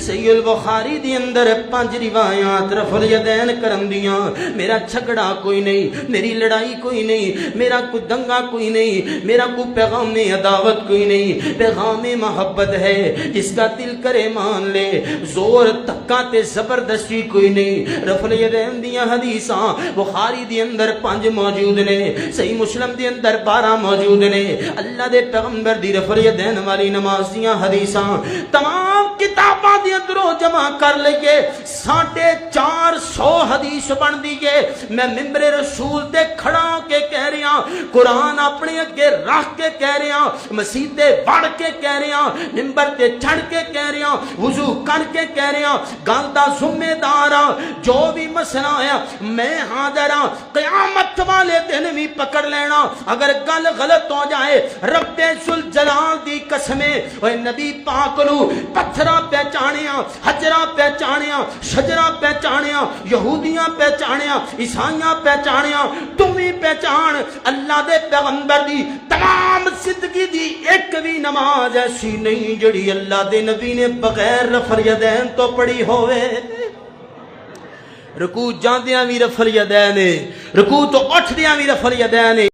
صحیح البخاری دی اندر 5 روایات رفع الیدین کرن دیاں. میرا جھگڑا کوئی نہیں, میری لڑائی کوئی نہیں, میرا کوئی دنگا کوئی نہیں, میرا کوئی پیغام عداوت کوئی نہیں, پیغام محبت ہے. جس کا دل کرے مان لے, زور دھکا تے زبردستی کوئی نہیں. رفع الیدین دیاں حدیثاں بخاری دی اندر 5 موجود نے, صحیح مسلم دی اندر 12 موجود نے. اللہ دے پیغمبر دی رفع الیدین والی نماز دیاں حدیثاں تمام کتاباں دی اندروں جمع کر لئیے 450 حدیث بن دیئے. میں ممبر رسول تے کھڑا کے کہہ رہا ہوں, قرآن اپنے اگے رکھ کے کہہ رہا ہوں, مسیح تے بڑھ کے کہہ رہا ہوں, ممبر تے چڑھ کے کہہ رہا ہوں, وضو کر کے کہہ رہا ہوں, گل دا ذمہ دار ہاں. جو بھی مسئلہ ہے میں حاضر ہاں, قیامت والے دن بھی پکڑ لینا. اگر گل غلط ہو جائے رب ذوالجلال دی قسمیں اوے نبی پاک نو پتھراں پہچانیاں, حجراں پہچانیاں, شجراں پہچانیاں, یہودیاں پہچانیاں, عیسائیاں پہچانیاں, تم بھی پہچان. اللہ دے پیغمبر دی تمام زندگی دی ایک بھی نماز ایسی نہیں جڑی اللہ دے نبی نے بغیر رفع الیدین تو پڑھی ہوئے. رکوع جاندیاں بھی رفع الیدین, رکوع تو اٹھدیاں بھی رفع الیدین.